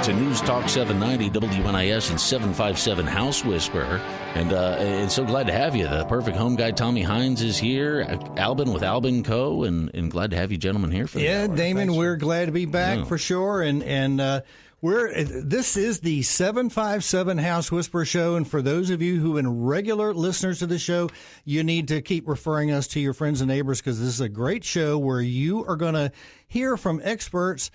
to News Talk 790 WNIS and 757 House Whisperer. And so glad to have you. The perfect home guy, Tommy Hines, is here. Albin with Albin Co. And glad to have you gentlemen here for the hour. Damon, Thanks we're glad to be back for sure. This is the 757 House Whisperer Show, and for those of you who have been regular listeners to the show, you need to keep referring us to your friends and neighbors, because this is a great show where you are going to hear from experts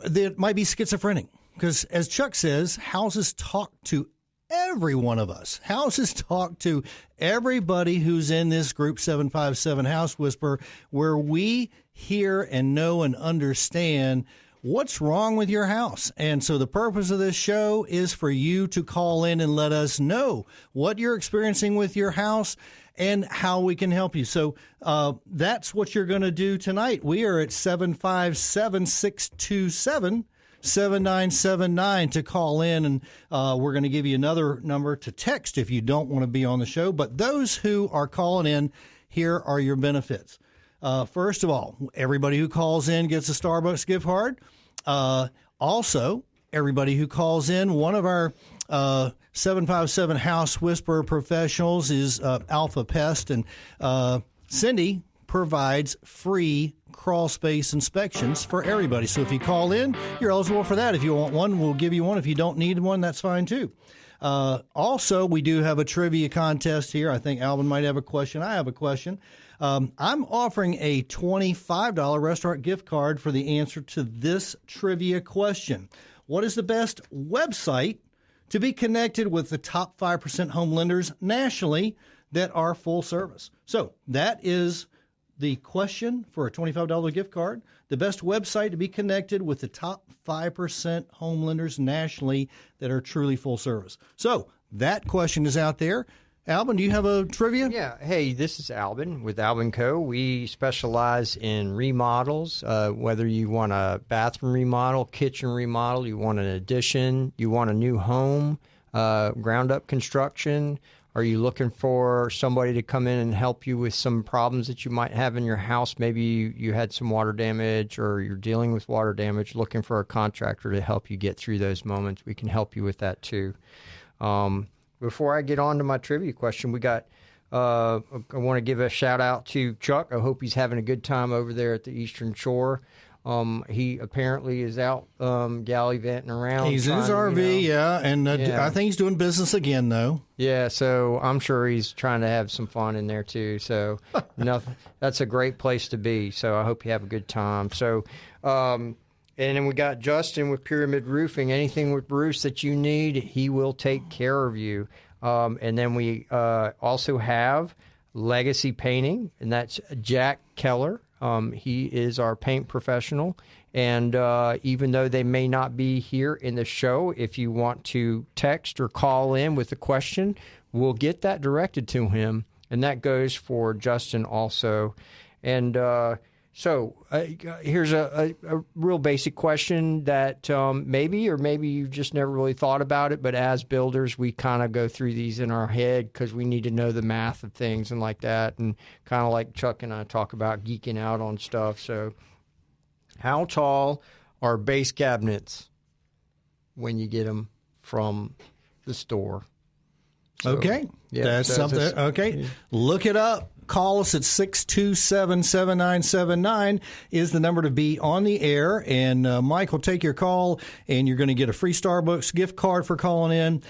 that might be schizophrenic. Because as Chuck says, houses talk to every one of us. Houses talk to everybody who's in this group 757 House Whisperer, where we hear and know and understand what's wrong with your house. And so the purpose of this show is for you to call in and let us know what you're experiencing with your house and how we can help you. So that's what you're going to do tonight. We are at 757-627-7979 to call in, and we're going to give you another number to text if you don't want to be on the show. But those who are calling in, here are your benefits. First of all, everybody who calls in gets a Starbucks gift card. Also, everybody who calls in, one of our 757 House Whisperer professionals is Alpha Pest, and Cindy provides free crawl space inspections for everybody. So if you call in, you're eligible for that. If you want one, we'll give you one. If you don't need one, that's fine too. Also, we do have a trivia contest here. I think Alvin might have a question. I have a question. I'm offering a $25 restaurant gift card for the answer to this trivia question. What is the best website to be connected with the top 5% home lenders nationally that are full service? So that is the question for a $25 gift card. The best website to be connected with the top 5% home lenders nationally that are truly full service. So that question is out there. Albin, do you have a trivia? Yeah. Hey, this is Albin with Albin Co. We specialize in remodels, whether you want a bathroom remodel, kitchen remodel, you want an addition, you want a new home, ground-up construction. Are you looking for somebody to come in and help you with some problems that you might have in your house? Maybe you had some water damage or you're dealing with water damage, looking for a contractor to help you get through those moments. We can help you with that too. Before I get on to my trivia question, we got I want to give a shout out to Chuck. I hope he's having a good time over there at the Eastern Shore. He apparently is out gallivanting around. He's in his RV, and I think he's doing business again, though. Yeah, so I'm sure he's trying to have some fun in there, too. So that's a great place to be. So I hope you have a good time. So, and then we got Justin with Pyramid Roofing. Anything with roofs that you need, he will take care of you. And then we also have Legacy Painting, and that's Jack Keller. He is our paint professional, and even though they may not be here in the show, if you want to text or call in with a question, we'll get that directed to him, and that goes for Justin also. And so here's a real basic question that maybe you've just never really thought about it, but as builders, we kind of go through these in our head because we need to know the math of things and like that, and kind of like Chuck and I talk about geeking out on stuff. So how tall are base cabinets when you get them from the store? So, okay. Yeah, that's something. Okay. Look it up. Call us at 627-7979 is the number to be on the air, and Mike will take your call, and you're going to get a free Starbucks gift card for calling in.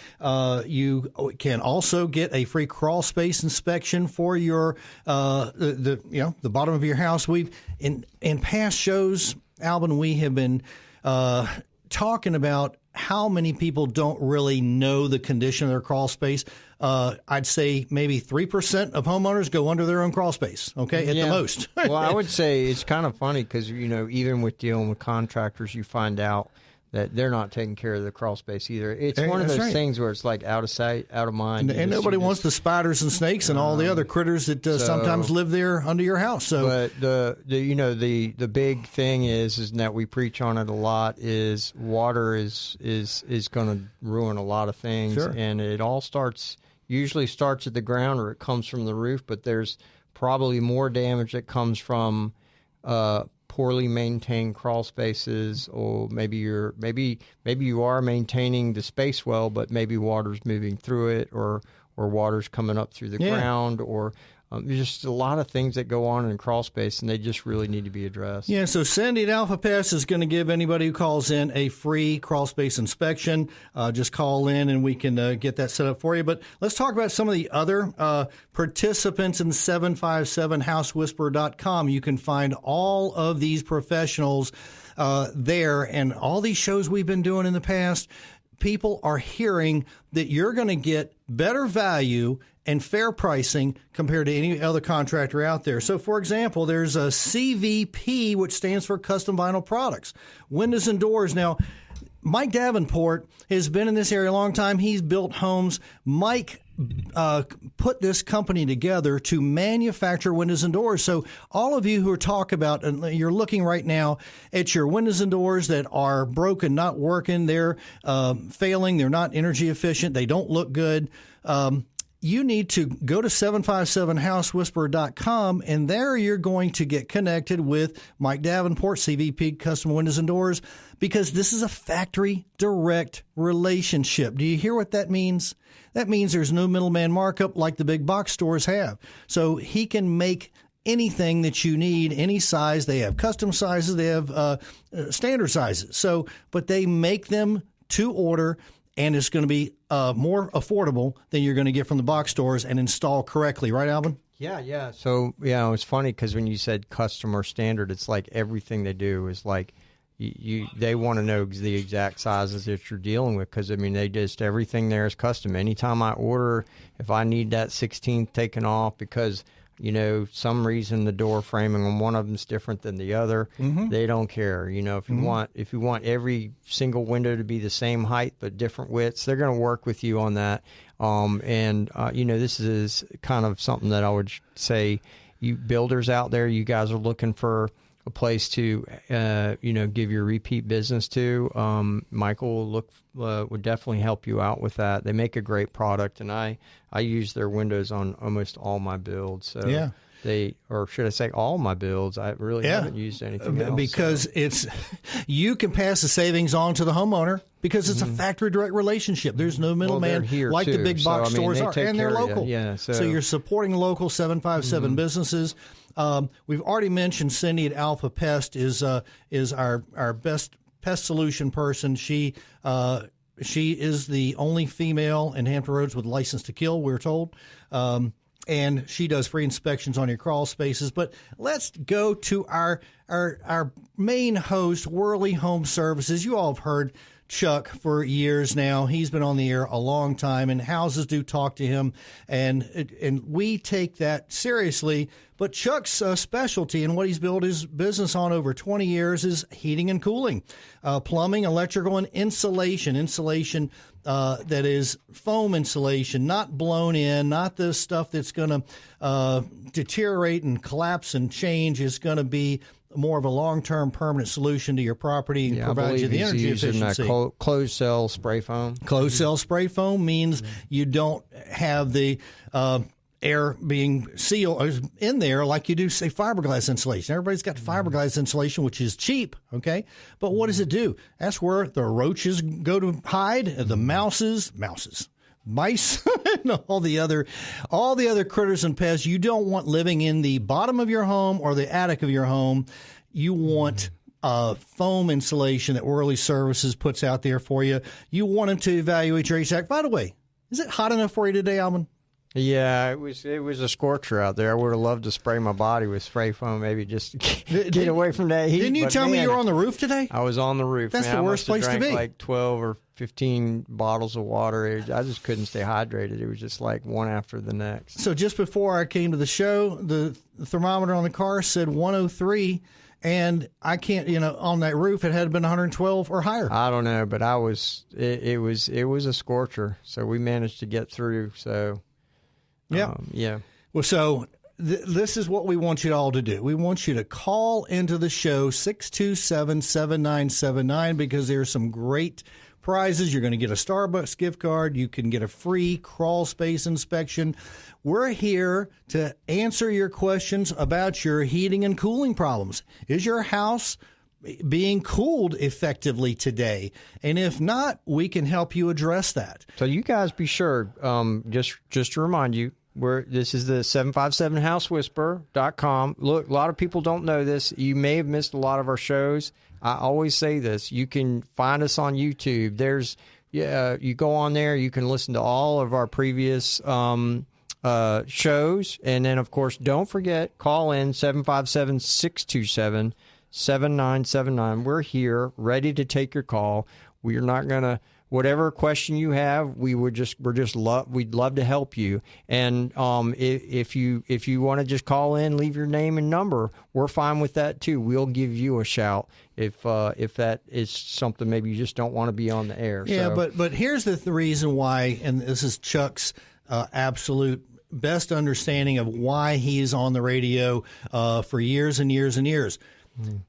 You can also get a free crawl space inspection for your the bottom of your house. We've in past shows, Alvin, we have been talking about how many people don't really know the condition of their crawl space. I'd say maybe 3% of homeowners go under their own crawl space, okay, at the most. Well, I would say it's kind of funny because, even with dealing with contractors, you find out that they're not taking care of the crawl space either. It's one of those things where it's like out of sight, out of mind. And nobody wants the spiders and snakes and all the other critters that sometimes live there under your house. So, but the big thing is that we preach on it a lot is water is going to ruin a lot of things, and it all usually starts at the ground or it comes from the roof, but there's probably more damage that comes from poorly maintained crawl spaces, or maybe you are maintaining the space well, but maybe water's moving through it, or water's coming up through the ground, or there's just a lot of things that go on in crawl space, and they just really need to be addressed. Yeah, so Cindy at Alpha Pest is going to give anybody who calls in a free crawl space inspection. Just call in and we can get that set up for you. But let's talk about some of the other participants in 757housewhisperer.com. You can find all of these professionals there, and all these shows we've been doing in the past. People are hearing that you're going to get better value and fair pricing compared to any other contractor out there. So, for example, there's a CVP, which stands for Custom Vinyl Products, windows and doors. Now, Mike Davenport has been in this area a long time. He's built homes. Mike put this company together to manufacture windows and doors. So all of you who are talking about, you're looking right now at your windows and doors that are broken, not working, they're failing, they're not energy efficient, they don't look good. You need to go to 757housewhisperer.com, and there you're going to get connected with Mike Davenport, CVP Custom Windows and Doors, because this is a factory direct relationship. Do you hear what that means? That means there's no middleman markup like the big box stores have. So he can make anything that you need, any size. They have custom sizes. They have standard sizes. So, but they make them to order, and it's going to be more affordable than you're going to get from the box stores and install correctly. Right, Alvin? Yeah. So, it's funny because when you said customer standard, it's like everything they do is like they want to know the exact sizes that you're dealing with, because, everything there is custom. Anytime I order, if I need that 16th taken off because some reason the door framing on one of them is different than the other, they don't care. If you want every single window to be the same height but different widths, they're going to work with you on that. This is kind of something that I would say, you builders out there, you guys are looking for a place to give your repeat business to. Michael would definitely help you out with that. They make a great product, and I use their windows on almost all my builds. So yeah. Or should I say all my builds? I really haven't used anything else. Because you can pass the savings on to the homeowner because it's a factory direct relationship. There's no middleman like the big box stores are, and they're local. So you're supporting local 757 businesses. We've already mentioned Cindy at Alpha Pest is our best pest solution person. She is the only female in Hampton Roads with license to kill, we're told. And she does free inspections on your crawl spaces. But let's go to our main host, Worley Home Services. You all have heard Chuck for years now. He's been on the air a long time, and houses do talk to him, and we take that seriously. But Chuck's specialty and what he's built his business on over 20 years is heating and cooling, plumbing, electrical, and insulation. Insulation that is foam insulation, not blown in, not the stuff that's going to deteriorate and collapse and change. Is going to be more of a long-term permanent solution to your property and provide you the energy efficiency. Closed cell spray foam. Closed cell spray foam means you don't have the air being sealed in there like you do, say, fiberglass insulation. Everybody's got fiberglass insulation, which is cheap, okay? But what does it do? That's where the roaches go to hide, the mice, and all the other critters and pests you don't want living in the bottom of your home or the attic of your home. You want foam insulation that Worley Services puts out there for you. You want them to evaluate your HVAC. By the way, is it hot enough for you today, Alvin? Yeah, it was a scorcher out there. I would have loved to spray my body with spray foam, maybe just get away from that heat. Didn't you tell me you were on the roof today? I was on the roof. That's the worst place to be. Like 12 or 15 bottles of water. I just couldn't stay hydrated. It was just like one after the next. So just before I came to the show, the thermometer on the car said 103. And I can't, on that roof, it had been 112 or higher. I don't know, but it was a scorcher. So we managed to get through. So, yeah. Yeah. Well, so this is what we want you all to do. We want you to call into the show 627-7979 because there's some great prizes. You're going to get a Starbucks gift card. You can get a free crawl space inspection. We're here to answer your questions about your heating and cooling problems. Is your house being cooled effectively today? And if not, we can help you address that. So you guys be sure, just to remind you, this is the 757housewhisperer.com. Look, a lot of people don't know this. You may have missed a lot of our shows. I always say this. You can find us on YouTube. You go on there, you can listen to all of our previous shows. And then, of course, don't forget, call in 757-627-7979. We're here, ready to take your call. We're not going to, whatever question you have, we'd love to help you. And if you want to just call in, leave your name and number, we're fine with that too. We'll give you a shout if that is something maybe you just don't want to be on the air. Yeah, so. but here's the reason why, and this is Chuck's absolute best understanding of why he's on the radio for years and years and years.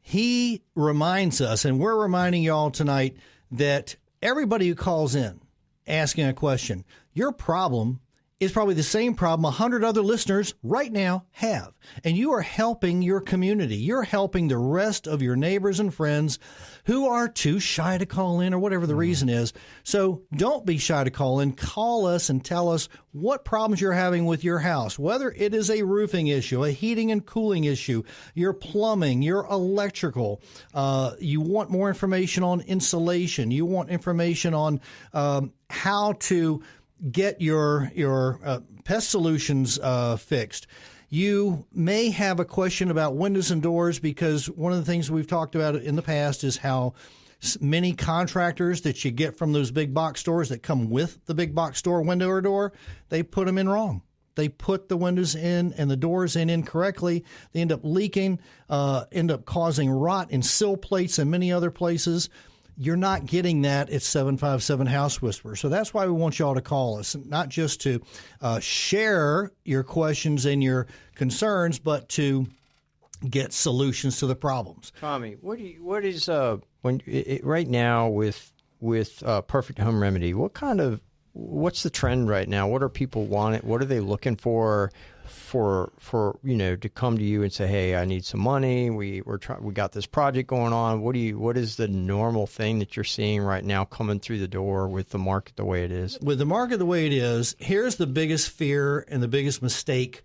He reminds us, and we're reminding you all tonight, that everybody who calls in asking a question, your problem is probably the same problem 100 other listeners right now have. And you are helping your community. You're helping the rest of your neighbors and friends who are too shy to call in or whatever the reason is. So don't be shy to call in. Call us and tell us what problems you're having with your house, whether it is a roofing issue, a heating and cooling issue, your plumbing, your electrical. You want more information on insulation. You want information on how to get your pest solutions fixed. You may have a question about windows and doors, because one of the things we've talked about in the past is how many contractors that you get from those big box stores that come with the big box store window or door, they put them in wrong. They put the windows in and the doors in incorrectly. They end up leaking, end up causing rot in sill plates and many other places. You're not getting that at 757 House Whisperer. So that's why we want you all to call us, not just to share your questions and your concerns, but to get solutions to the problems. Tommy, right now with Perfect Home Remedy, what's the trend right now? What are people wanting? What are they looking for to come to you and say, hey, I need some money. We got this project going on. What is the normal thing that you're seeing right now coming through the door with the market the way it is? With the market the way it is, here's the biggest fear and the biggest mistake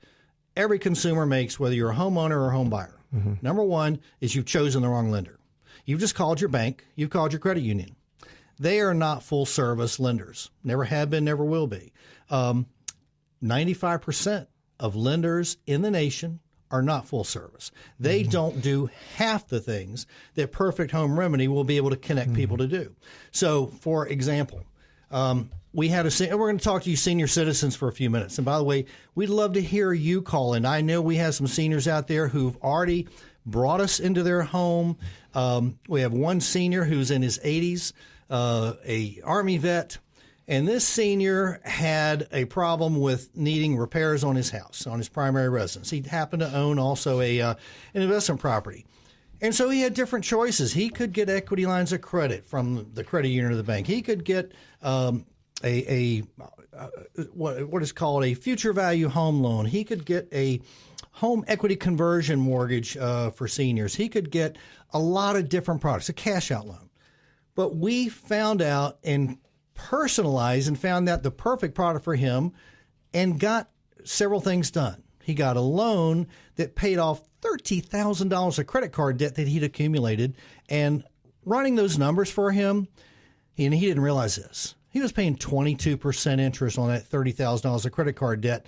every consumer makes, whether you're a homeowner or a home buyer. Mm-hmm. Number one is you've chosen the wrong lender. You've just called your bank. You've called your credit union. They are not full-service lenders. Never have been, never will be. 95% of lenders in the nation are not full service. They don't do half the things that Perfect Home Remedy will be able to connect people to do. So, for example, we're going to talk to you senior citizens for a few minutes. And by the way, we'd love to hear you call in. I know we have some seniors out there who've already brought us into their home. We have one senior who's in his 80s, a Army vet. And this senior had a problem with needing repairs on his house, on his primary residence. He happened to own also an investment property. And so he had different choices. He could get equity lines of credit from the credit union or the bank. He could get what is called a future value home loan. He could get a home equity conversion mortgage for seniors. He could get a lot of different products, a cash out loan. But we found out and personalized and found out the perfect product for him and got several things done. He got a loan that paid off $30,000 of credit card debt that he'd accumulated. And running those numbers for him, and he didn't realize this, he was paying 22% interest on that $30,000 of credit card debt.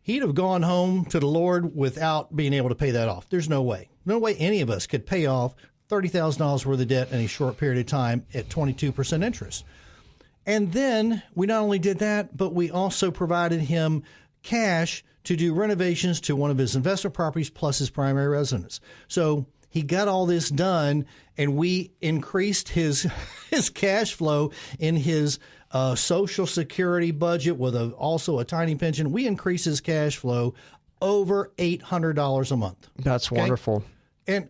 He'd have gone home to the Lord without being able to pay that off. There's no way. No way any of us could pay off $30,000 worth of debt in a short period of time at 22% interest. And then we not only did that, but we also provided him cash to do renovations to one of his investment properties plus his primary residence. So he got all this done, and we increased his cash flow in his Social Security budget with also a tiny pension. We increased his cash flow over $800 a month. That's wonderful. And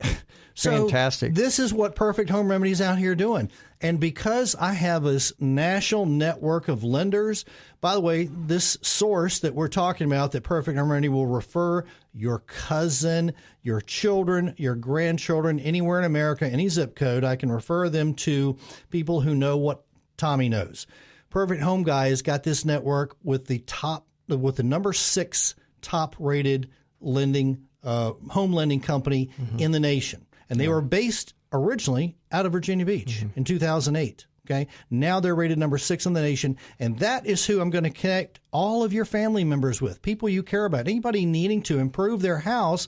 so fantastic. This is what Perfect Home Remedies out here doing. And because I have this national network of lenders, by the way, this source that we're talking about, that Perfect Home Remedy will refer your cousin, your children, your grandchildren, anywhere in America, any zip code, I can refer them to people who know what Tommy knows. Perfect Home Guy has got this network with the number 6 top rated lending home lending company in the nation. And they were based originally out of Virginia Beach in 2008. Okay. Now they're rated number 6 in the nation. And that is who I'm going to connect all of your family members with, people you care about, anybody needing to improve their house,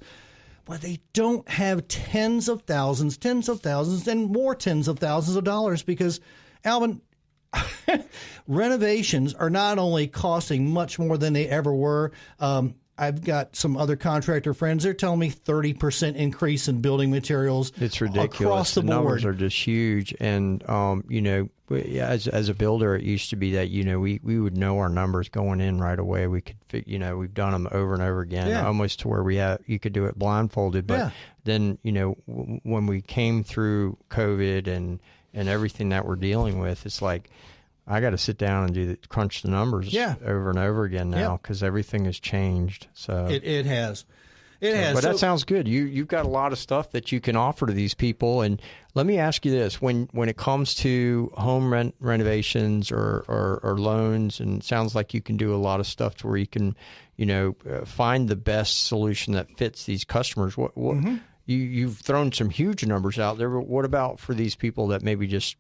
but they don't have tens of thousands, and more tens of thousands of dollars because, Alvin, renovations are not only costing much more than they ever were. I've got some other contractor friends. They're telling me 30% increase in building materials. It's ridiculous. Across the board. Numbers are just huge. And, as a builder, it used to be that, we would know our numbers going in right away. We could, we've done them over and over again, almost to where you could do it blindfolded. But then, when we came through COVID and everything that we're dealing with, it's like, I got to sit down and crunch the numbers over and over again now because everything has changed. So it has. It has. But that sounds good. You've got a lot of stuff that you can offer to these people. And let me ask you this: when it comes to home renovations or loans, and it sounds like you can do a lot of stuff to where you can, find the best solution that fits these customers. What You've thrown some huge numbers out there, but what about for these people that maybe just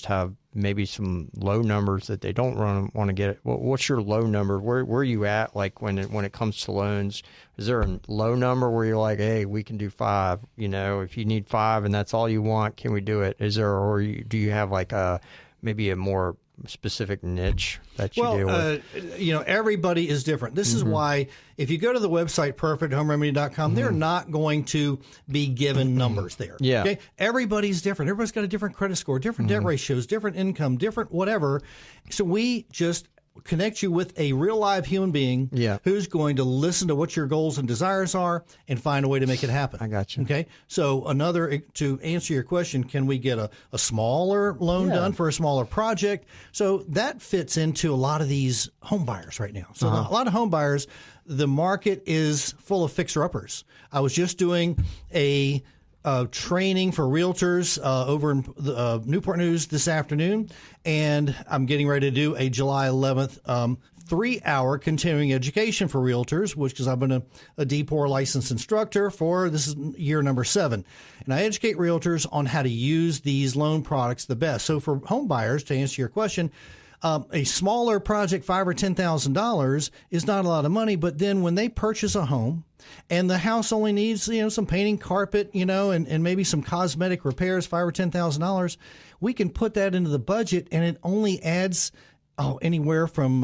have maybe some low numbers that they don't want to get? What's your low number? Where are you at? Like when it comes to loans, is there a low number where you're like, hey, we can do 5? If you need 5 and that's all you want, can we do it? Is there, or do you have like maybe a more specific niche that you deal with? Everybody is different. This is why if you go to the website perfecthomeremedy.com, they're not going to be given numbers there. Yeah. Okay? Everybody's different. Everybody's got a different credit score, different debt ratios, different income, different whatever. So we just connect you with a real live human being who's going to listen to what your goals and desires are and find a way to make it happen. I got you. Okay. So to answer your question, can we get a smaller loan done for a smaller project? So that fits into a lot of these home buyers right now. So a lot of home buyers, the market is full of fixer-uppers. I was just doing a training for realtors over in Newport News this afternoon, and I'm getting ready to do a July 11th 3-hour continuing education for realtors, which is I've been a DPOR licensed instructor for, this is year number 7. And I educate realtors on how to use these loan products the best. So for home buyers, to answer your question, a smaller project, $5,000 or $10,000, is not a lot of money. But then when they purchase a home and the house only needs, some painting, carpet, and maybe some cosmetic repairs, $5,000 or $10,000, we can put that into the budget, and it only adds anywhere from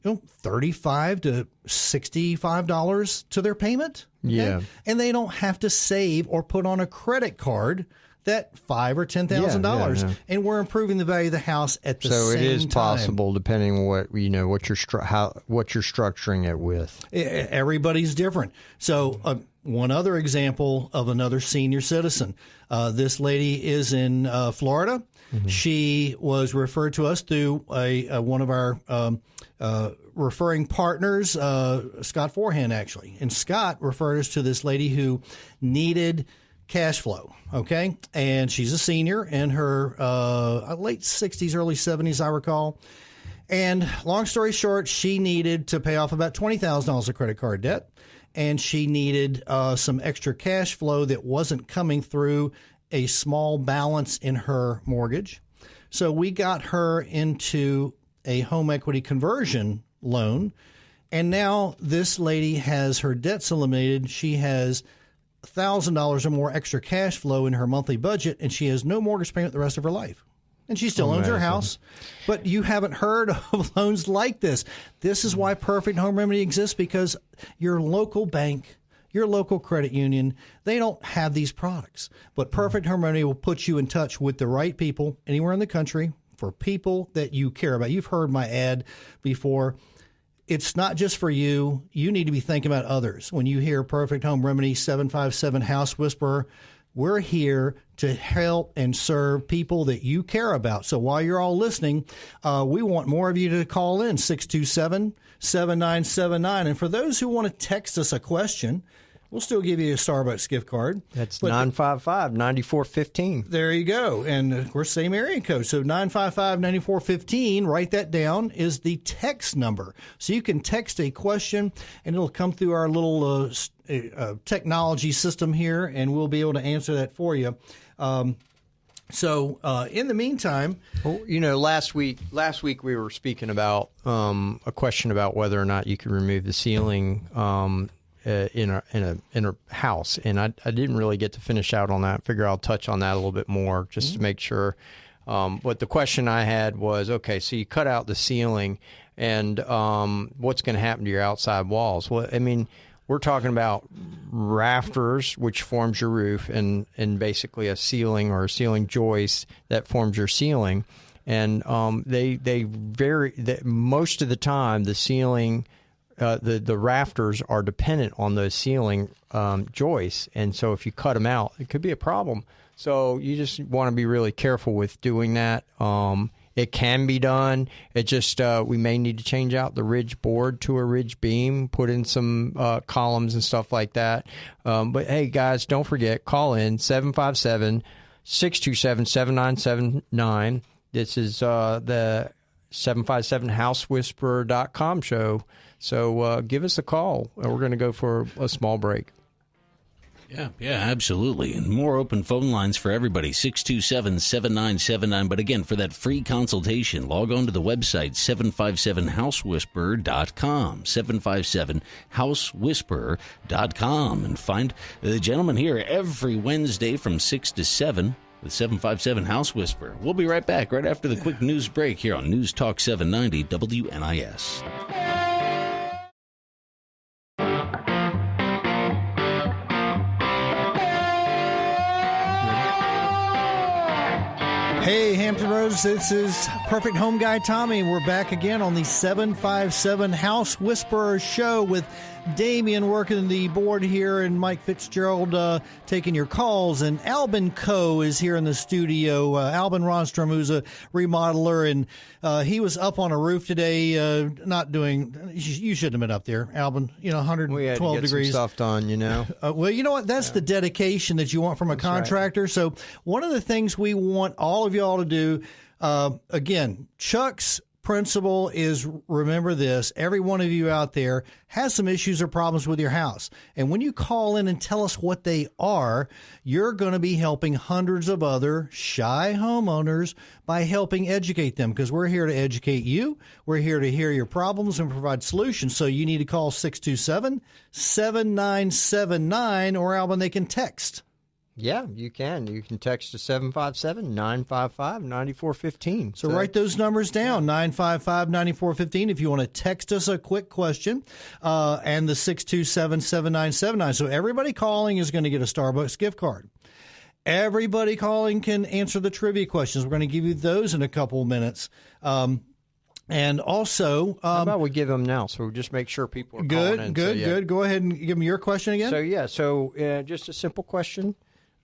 $35 to $65 to their payment. Okay? Yeah, and they don't have to save or put on a credit card that $5,000 or $10,000, and we're improving the value of the house at the same time. So it is possible, depending on what what you're structuring it with. Everybody's different. So one other example of another senior citizen. This lady is in Florida. She was referred to us through one of our referring partners, Scott Forehand, actually. And Scott referred us to this lady who needed cash flow, okay? And she's a senior in her late 60s, early 70s, I recall. And long story short, she needed to pay off about $20,000 of credit card debt, and she needed some extra cash flow that wasn't coming through a small balance in her mortgage. So we got her into a home equity conversion loan, and now this lady has her debts eliminated. She has $1,000 or more extra cash flow in her monthly budget, and she has no mortgage payment the rest of her life. And she still owns her house. But you haven't heard of loans like this. This is why Perfect Home Remedy exists, because your local bank, your local credit union, they don't have these products. But Perfect Home Remedy will put you in touch with the right people anywhere in the country for people that you care about. You've heard my ad before. it's not just for you. You need to be thinking about others. When you hear Perfect Home Remedy 757 House Whisperer, we're here to help and serve people that you care about. So while you're all listening, we want more of you to call in 627-7979. And for those who want to text us a question, we'll still give you a Starbucks gift card. That's 955-9415. There you go. And, of course, same area code. So 955-9415, write that down, is the text number. So you can text a question, and it'll come through our little technology system here, and we'll be able to answer that for you. So in the meantime... Well, last week we were speaking about a question about whether or not you could remove the ceiling in a house, and I didn't really get to finish out on that. I figure I'll touch on that a little bit more just to make sure. But the question I had was, okay, so you cut out the ceiling, and what's going to happen to your outside walls? Well, I mean, we're talking about rafters, which forms your roof, and basically a ceiling or a ceiling joist that forms your ceiling, and they vary. Most of the time, the ceiling. The rafters are dependent on those ceiling joists, and so if you cut them out, it could be a problem. So you just want to be really careful with doing that. It can be done. It just we may need to change out the ridge board to a ridge beam, put in some columns and stuff like that. But hey, guys, don't forget, call in 757-627-7979. This is the 757housewhisperer.com show. So give us a call. We're going to go for a small break. Yeah, absolutely. And more open phone lines for everybody, 627-7979. But again, for that free consultation, log on to the website, 757housewhisperer.com, 757housewhisperer.com, and find the gentleman here every Wednesday from 6 to 7 with 757 House Whisperer. We'll be right back right after the quick news break here on News Talk 790 WNIS. Hey, Hampton Roads, this is Perfect Home Guy Tommy. We're back again on the 757 House Whisperer show with Damien working the board here and Mike Fitzgerald taking your calls. And Albin Coe is here in the studio. Albin Ronstrom, who's a remodeler, and he was up on a roof today not doing – you shouldn't have been up there, Albin. 112 we had to get degrees. Some stuff done, well, you know what? That's the dedication that you want from a contractor. Right. So one of the things we want all of y'all to do, again, Chuck's principle is, remember this, every one of you out there has some issues or problems with your house. And when you call in and tell us what they are, you're going to be helping hundreds of other shy homeowners by helping educate them, because we're here to educate you. We're here to hear your problems and provide solutions. So you need to call 627-7979, or Alvin, they can text. Yeah, you can. You can text to 757-955-9415. So write those numbers down, 955-9415, if you want to text us a quick question, and the 627-7979. So everybody calling is going to get a Starbucks gift card. Everybody calling can answer the trivia questions. We're going to give you those in a couple of minutes. And also... how about we give them now, so just make sure people are calling in. Good. Go ahead and give me your question again. So just a simple question.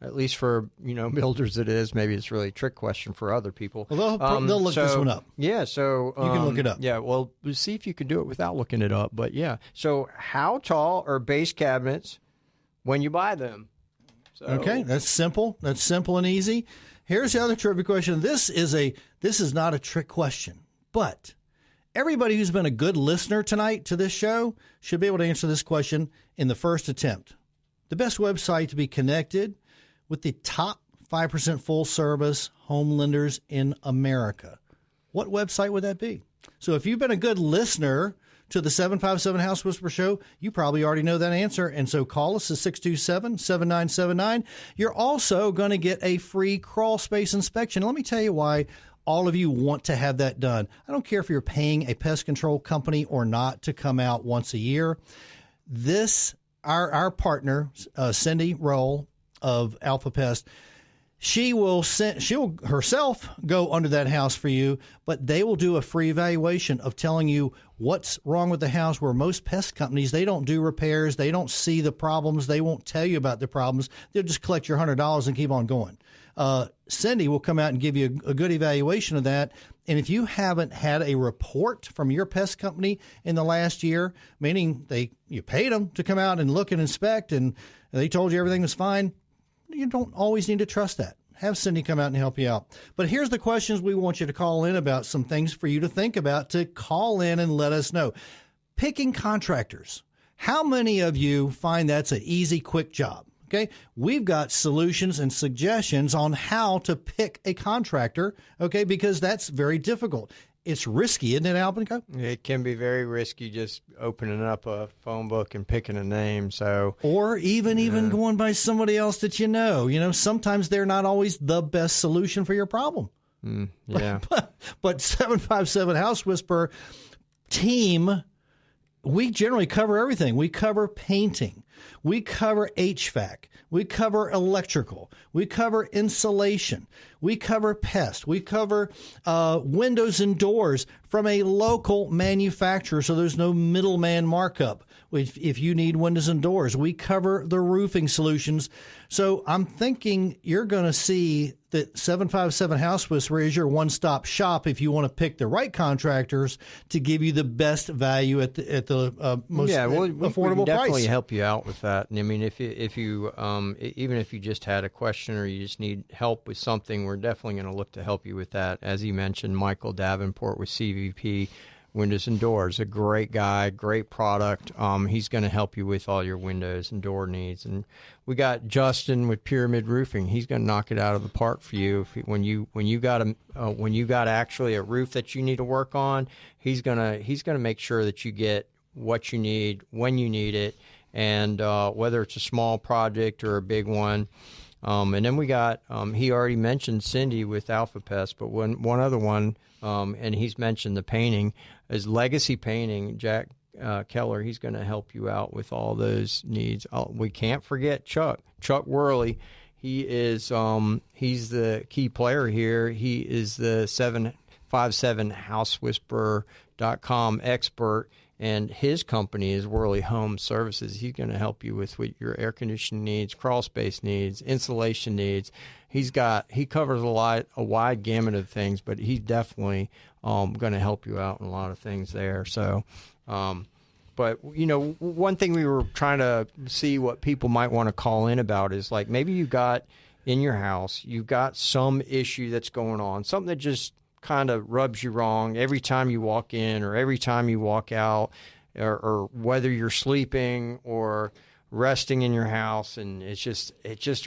At least for, builders it is. Maybe it's really a trick question for other people. Well, they'll look this one up. Yeah, so... you can look it up. Yeah, well, see if you can do it without looking it up. But, yeah. So how tall are base cabinets when you buy them? Okay, that's simple. That's simple and easy. Here's the other trivia question. This is not a trick question, but everybody who's been a good listener tonight to this show should be able to answer this question in the first attempt. The best website to be connected with the top 5% full-service home lenders in America. What website would that be? So if you've been a good listener to the 757 House Whisperer show, you probably already know that answer. And so call us at 627-7979. You're also going to get a free crawl space inspection. Let me tell you why all of you want to have that done. I don't care if you're paying a pest control company or not to come out once a year. Our partner, Cindy Roll of Alpha Pest, she'll herself go under that house for you, but they will do a free evaluation of telling you what's wrong with the house, where most pest companies, they don't do repairs. They don't see the problems. They won't tell you about the problems. They'll just collect your $100 and keep on going. Cindy will come out and give you a good evaluation of that. And if you haven't had a report from your pest company in the last year, meaning you paid them to come out and look and inspect and they told you everything was fine, you don't always need to trust that. Have Cindy come out and help you out. But here's the questions we want you to call in about, some things for you to think about, to call in and let us know. Picking contractors. How many of you find that's an easy, quick job? Okay, we've got solutions and suggestions on how to pick a contractor, okay, because that's very difficult. It's risky, isn't it, Albin? It can be very risky just opening up a phone book and picking a name. Or even going by somebody else that you know. Sometimes they're not always the best solution for your problem. Yeah. But 757 House Whisperer team, we generally cover everything. We cover painting. We cover HVAC. We cover electrical. We cover insulation. We cover pest. We cover windows and doors from a local manufacturer, so there's no middleman markup. If you need windows and doors, we cover the roofing solutions. So I'm thinking you're going to see that 757 House Whisperer is your one-stop shop if you want to pick the right contractors to give you the best value at the most affordable we definitely price. Help you out with that. And I mean, if you even if you just had a question or you just need help with something, we're definitely going to look to help you with that. As he mentioned, Michael Davenport with CVP Windows and Doors, a great guy, great product. He's going to help you with all your windows and door needs. And we got Justin with Pyramid Roofing. He's going to knock it out of the park for you. When you got actually a roof that you need to work on, he's gonna make sure that you get what you need when you need it, and whether it's a small project or a big one. And then we got he already mentioned Cindy with Alpha Pest, but one other one, and he's mentioned the painting, is Legacy Painting. Jack Keller, he's going to help you out with all those needs. We can't forget Chuck Worley. He is he's the key player here. He is the 757housewhisperer.com expert, and his company is Worley Home Services. He's going to help you with your air conditioning needs, crawl space needs, insulation needs. He covers a wide gamut of things, but he's definitely going to help you out in a lot of things there. So, but one thing we were trying to see what people might want to call in about is, like, maybe you got in your house, you've got some issue that's going on, something that just kind of rubs you wrong every time you walk in or every time you walk out, or whether you're sleeping or resting in your house, and it just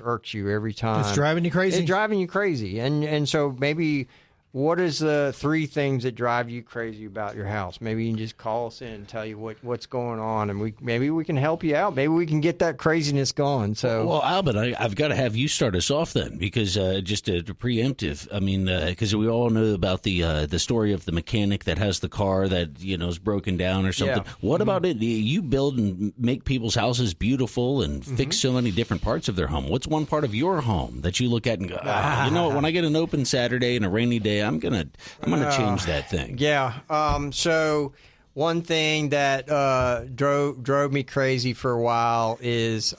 irks you every time. It's driving you crazy. It's driving you crazy. And so maybe, what is the 3 things that drive you crazy about your house? Maybe you can just call us in and tell you what's going on, and maybe we can help you out. Maybe we can get that craziness gone. So, well, Albert, I've got to have you start us off then, because just a preemptive. I mean, because we all know about the story of the mechanic that has the car that is broken down or something. Yeah. What about it? You build and make people's houses beautiful and fix so many different parts of their home. What's one part of your home that you look at and go, you know what? When I get an open Saturday and a rainy day, I'm gonna change that thing. Yeah. So one thing that drove me crazy for a while is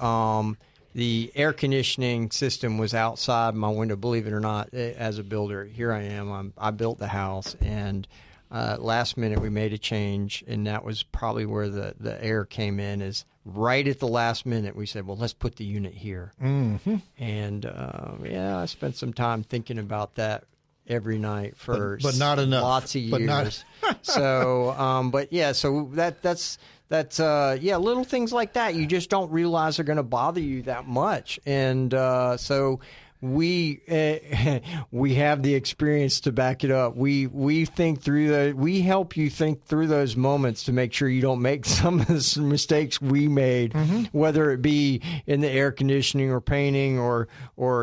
the air conditioning system was outside my window. Believe it or not, as a builder, here I am. I built the house, and last minute we made a change, and that was probably where the air came in. Is right at the last minute we said, well, let's put the unit here. Mm-hmm. And I spent some time thinking about that every night for but not enough. Lots of years. But not. So, but yeah, so that's little things like that you just don't realize are going to bother you that much, and so we have the experience to back it up. We think through we help you think through those moments to make sure you don't make some of the mistakes we made, whether it be in the air conditioning or painting or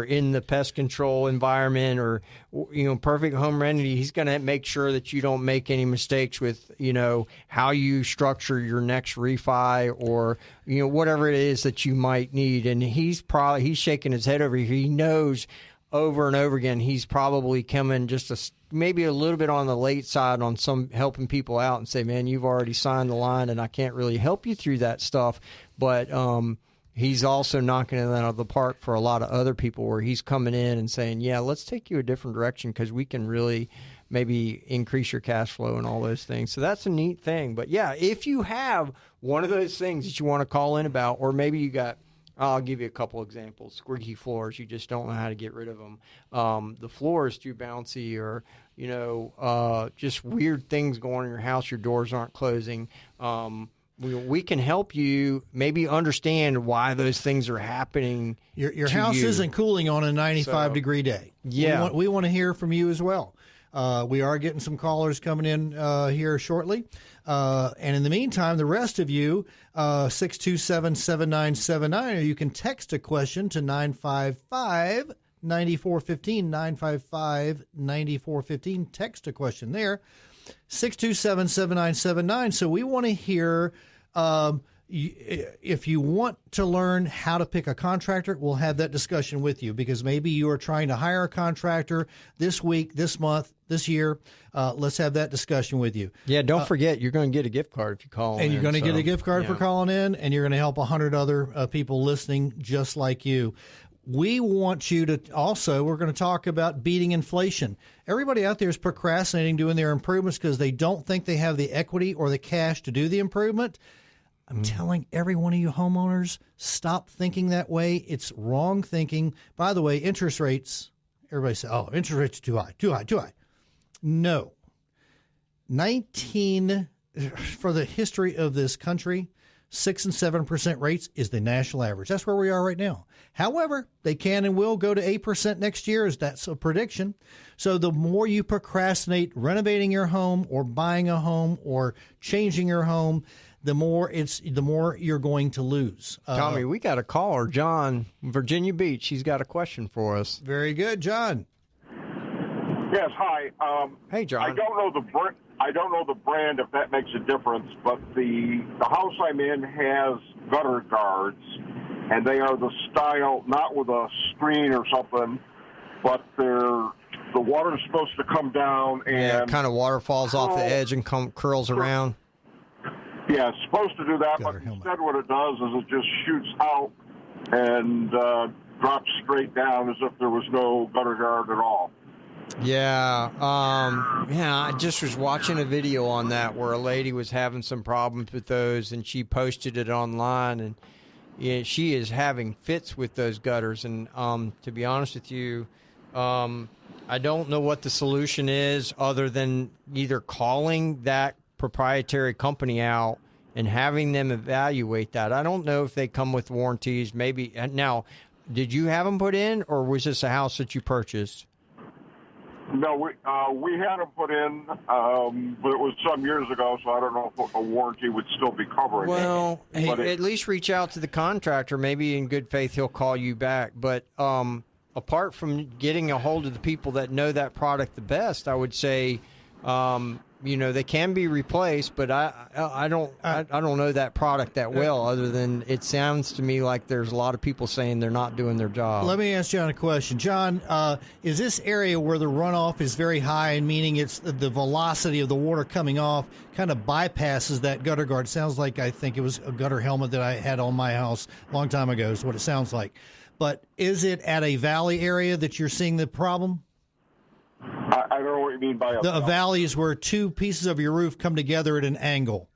in the pest control environment or Perfect Home Remedy. He's going to make sure that you don't make any mistakes with how you structure your next refi or whatever it is that you might need. And he's shaking his head over here. He knows over and over again, he's probably coming just maybe a little bit on the late side on some helping people out and say, man, you've already signed the line and I can't really help you through that stuff. But he's also knocking it out of the park for a lot of other people where he's coming in and saying, yeah, let's take you a different direction because we can really maybe increase your cash flow and all those things. So that's a neat thing. But, yeah, if you have one of those things that you want to call in about, or maybe you got – I'll give you a couple examples. Squeaky floors, you just don't know how to get rid of them. The floor is too bouncy or, just weird things going on in your house. Your doors aren't closing. We can help you maybe understand why those things are happening. Your house isn't cooling on a 95-degree day. Yeah. We want to hear from you as well. We are getting some callers coming in here shortly. And in the meantime, the rest of you, 627-7979, or you can text a question to 955-9415, 955-9415. Text a question there, 627-7979. So we want to hear if you want to learn how to pick a contractor, we'll have that discussion with you because maybe you are trying to hire a contractor this week, this month, this year. Let's have that discussion with you. Yeah, don't forget, you're going to get a gift card if you call in. And you're going to get a gift card for calling in, and you're going to help 100 other people listening just like you. We want you to also, we're going to talk about beating inflation. Everybody out there is procrastinating doing their improvements because they don't think they have the equity or the cash to do the improvement. I'm telling every one of you homeowners, stop thinking that way. It's wrong thinking. By the way, interest rates, everybody says, oh, interest rates are too high, too high, too high. No. For the history of this country, 6 and 7% rates is the national average. That's where we are right now. However, they can and will go to 8% next year, as that's a prediction. So the more you procrastinate renovating your home or buying a home or changing your home, the more you're going to lose. Tommy, we got a caller, John, Virginia Beach. He's got a question for us. Very good, John. Yes, hi. Hey, John. I don't know the brand, if that makes a difference, but the house I'm in has gutter guards, and they are the style, not with a screen or something, but the water is supposed to come down and kind of waterfalls off the edge and curls around. Yeah, it's supposed to do that, but instead what it does is it just shoots out and drops straight down as if there was no gutter guard at all. Yeah, I just was watching a video on that where a lady was having some problems with those, and she posted it online, and she is having fits with those gutters. And to be honest with you, I don't know what the solution is other than either calling that proprietary company out and having them evaluate that. I don't know if they come with warranties. Maybe now, did you have them put in, or was this a house that you purchased? No, we had them put in, but it was some years ago, so I don't know if a warranty would still be covering it. Well, at least reach out to the contractor. Maybe in good faith he'll call you back. But apart from getting a hold of the people that know that product the best, I would say they can be replaced, but I don't know that product that well, other than it sounds to me like there's a lot of people saying they're not doing their job. Let me ask John a question. John, is this area where the runoff is very high, and meaning it's the velocity of the water coming off kind of bypasses that gutter guard? Sounds like, I think it was a gutter helmet that I had on my house a long time ago is what it sounds like. But is it at a valley area that you're seeing the problem? I don't know what you mean by a valley is where two pieces of your roof come together at an angle.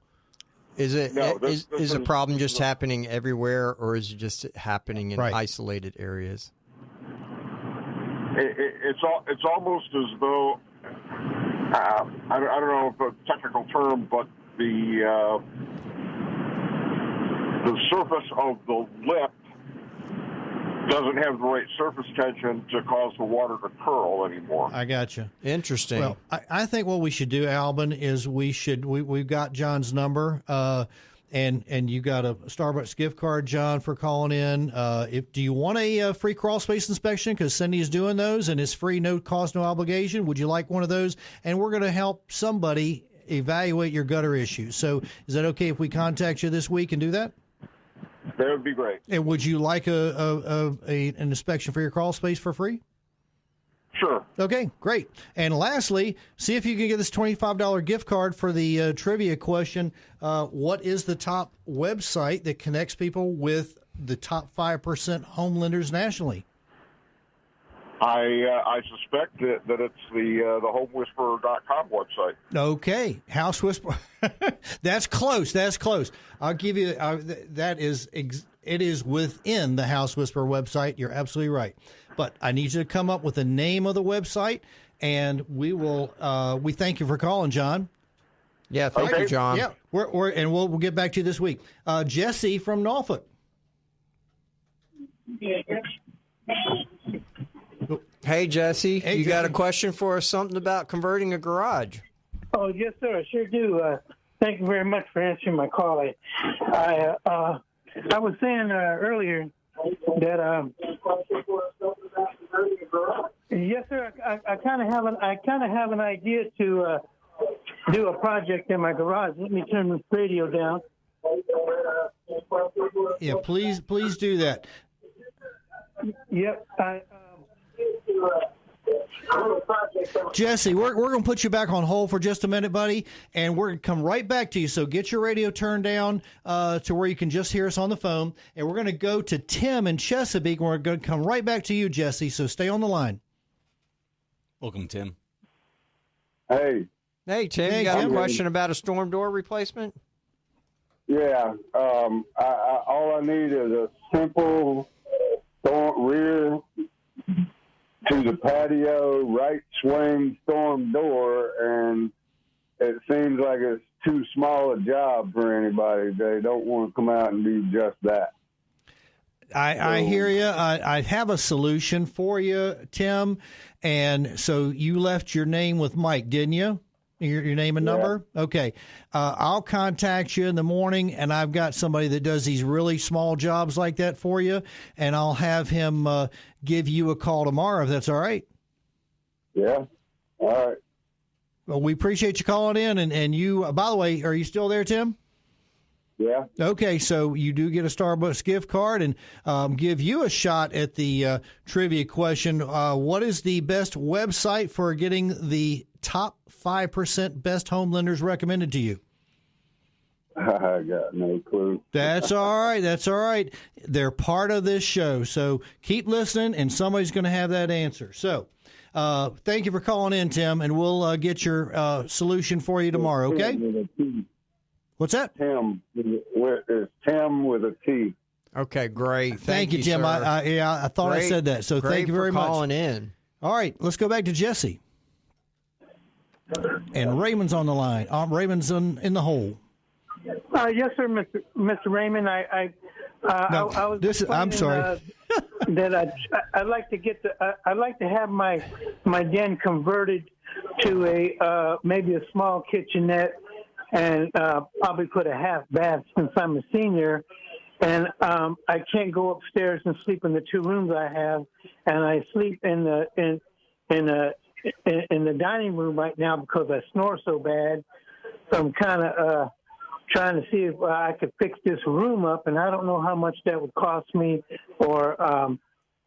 Is it is the problem just happening everywhere, or is it just happening in isolated areas? It's almost as though I don't know if a technical term, but the surface of the lip doesn't have the right surface tension to cause the water to curl anymore. I got you. Interesting. Well, I think what we should do, Albin, is we've got John's number, and you got a Starbucks gift card, John, for calling in. Do you want a free crawl space inspection? Because Cindy's doing those, and it's free, no cost, no obligation. Would you like one of those? And we're going to help somebody evaluate your gutter issues. So is that okay if we contact you this week and do that? That would be great. And would you like an inspection for your crawl space for free? Sure. Okay, great. And lastly, see if you can get this $25 gift card for the trivia question. What is the top website that connects people with the top 5% home lenders nationally? I suspect that it's the homewhisperer.com website. Okay, House Whisperer. That's close. That's close. I'll give you it is within the House Whisperer website. You're absolutely right. But I need you to come up with the name of the website, and we will. We thank you for calling, John. Yeah, thank you, John. Yeah, we'll get back to you this week. Jesse from Norfolk. Hey, Jesse, Hey, you got Jesse. a question for us? Something about converting a garage? Oh, yes, sir. I sure do. Thank you very much for answering my call. I was saying earlier that yes, sir. I kind of have an idea to do a project in my garage. Let me turn this radio down. Yeah, please do that. Yep. Jesse, we're going to put you back on hold for just a minute, buddy, and we're going to come right back to you. So get your radio turned down to where you can just hear us on the phone, and we're going to go to Tim in Chesapeake, and we're going to come right back to you, Jesse, so stay on the line. Welcome, Tim. Hey, Tim, Hey, you got Tim. a question about a storm door replacement? yeah. All I need is a simple rear to the patio, right swing storm door, and it seems like it's too small a job for anybody. They don't want to come out and do just that. I hear you. I have a solution for you, Tim. And so you left your name with Mike, didn't you? Your name and number? Yeah. Okay. I'll contact you in the morning, and I've got somebody that does these really small jobs like that for you, and I'll have him give you a call tomorrow if that's all right. Yeah. All right. Well, we appreciate you calling in, and you, by the way, are you still there, Tim? Yeah. Okay, so you do get a Starbucks gift card, and give you a shot at the trivia question. What is the best website for getting the top 5% best home lenders recommended to you? I got no clue. That's all right. That's all right. They're part of this show, so keep listening, and somebody's going to have that answer. So thank you for calling in, Tim, and we'll get your solution for you tomorrow, okay? What's that? Tim. It's Tim with a T. Okay, great. Thank you, Tim. sir. I thought I Great. said that, so Great thank you very for much. calling in. All right, let's go back to Jesse. And Raymond's on the line. Raymond's in the hole. Yes, sir, Mr. Raymond. I was. I'm sorry. That I'd like to get I'd like to have my den converted to a maybe a small kitchenette, and probably put a half bath since I'm a senior, and I can't go upstairs and sleep in the two rooms I have, and I sleep in the dining room right now because I snore so bad. So I'm kind of trying to see if I could fix this room up, and I don't know how much that would cost me, or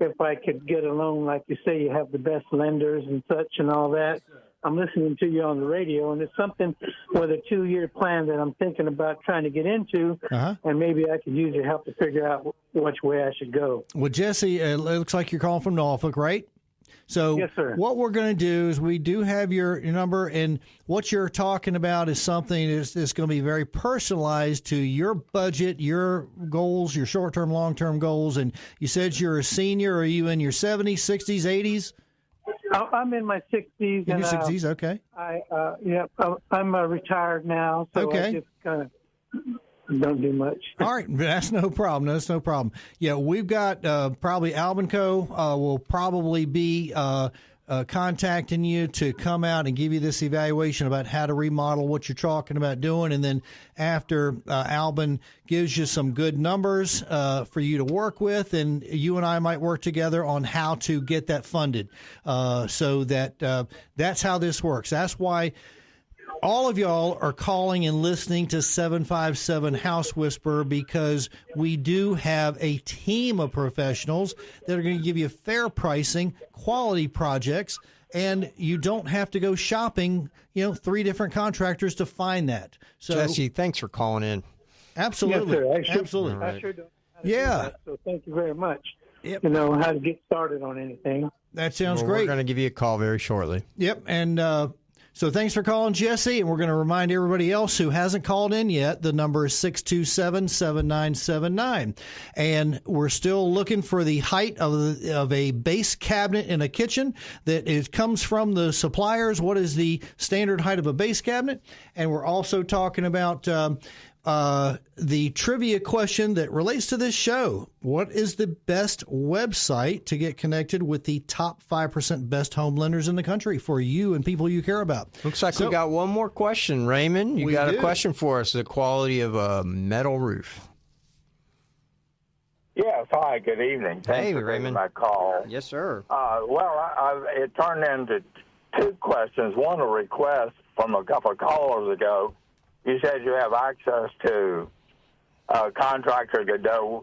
if I could get a loan, like you say, you have the best lenders and such and all that. I'm listening to you on the radio, and it's something with a 2-year plan that I'm thinking about trying to get into, and maybe I could use your help to figure out which way I should go. Well, Jesse, it looks like you're calling from Norfolk, right? So Yes, sir. What we're going to do is we do have your number, and what you're talking about is something that's going to be very personalized to your budget, your goals, your short-term, long-term goals. And you said you're a senior. Are you in your 70s, 60s, 80s? I'm in my 60s. In your 60s, okay. I'm retired now, so Okay. I just kind of don't do much. All right, that's no problem. That's no problem. Yeah, we've got probably Alvin Co. Will probably be contacting you to come out and give you this evaluation about how to remodel what you're talking about doing. And then after Alvin gives you some good numbers for you to work with, and you and I might work together on how to get that funded so that that's how this works. That's why all of y'all are calling and listening to 757 House Whisperer because we do have a team of professionals that are going to give you fair pricing, quality projects, and you don't have to go shopping, 3 different contractors to find that. So, Jesse, thanks for calling in. Absolutely. Yes, sir. Absolutely. I sure don't. Yeah. So thank you very much. Yep. To know how to get started on anything. That sounds Well, great. We're going to give you a call very shortly. Yep. And so thanks for calling, Jesse. And we're going to remind everybody else who hasn't called in yet, the number is 627-7979. And we're still looking for the height of a base cabinet in a kitchen that comes from the suppliers. What is the standard height of a base cabinet? And we're also talking about the trivia question that relates to this show. What is the best website to get connected with the top 5% best home lenders in the country for you and people you care about? Looks like we got one more question, Raymond. You got a do. question for us, the quality of a metal roof. Yes, hi, good evening. Thanks Hey, for taking Raymond. my call. Yes, sir. It turned into 2 questions. One, a request from a couple of callers ago. You said you have access to a contractor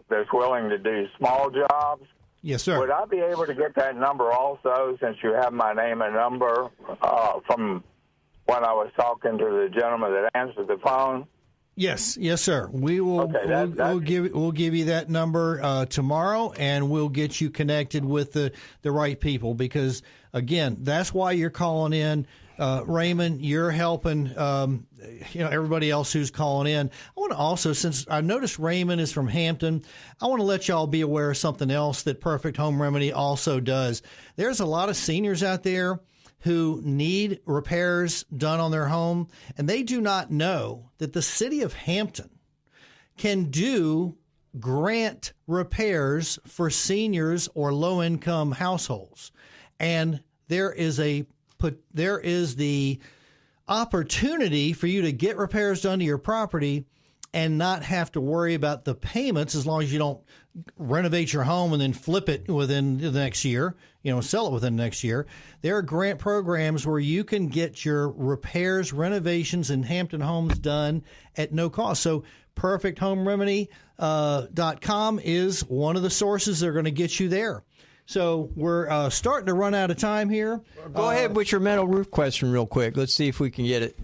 that's willing to do small jobs. Yes, sir. Would I be able to get that number also, since you have my name and number from when I was talking to the gentleman that answered the phone? Yes, sir. We will. We'll give you that number tomorrow, and we'll get you connected with the right people. Because again, that's why you're calling in, Raymond. You're helping, everybody else who's calling in. I want to also, since I noticed Raymond is from Hampton, I want to let y'all be aware of something else that Perfect Home Remedy also does. There's a lot of seniors out there who need repairs done on their home, and they do not know that the city of Hampton can do grant repairs for seniors or low-income households. And there is the opportunity for you to get repairs done to your property and not have to worry about the payments, as long as you don't renovate your home and then flip it within the next year, sell it within the next year. There are grant programs where you can get your repairs, renovations in Hampton homes done at no cost. So perfecthomeremedy.com is one of the sources that are going to get you there. So we're starting to run out of time here. Go ahead with your metal roof question real quick. Let's see if we can get it.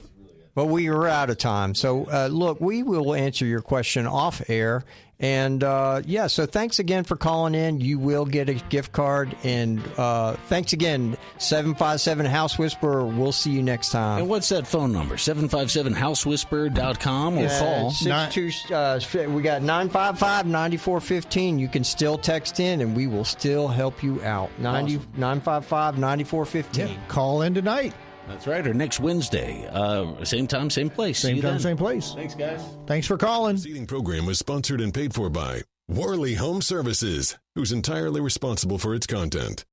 But we are out of time. So, look, we will answer your question off air. And, so thanks again for calling in. You will get a gift card. And thanks again, 757 House Whisperer. We'll see you next time. And what's that phone number? 757housewhisperer.com or call. We got 955-9415. You can still text in, and we will still help you out. 955-9415. Yeah, call in tonight. That's right, or next Wednesday. Same time, same place. Same time, same place. Thanks, guys. Thanks for calling. The preceding program was sponsored and paid for by Worley Home Services, who's entirely responsible for its content.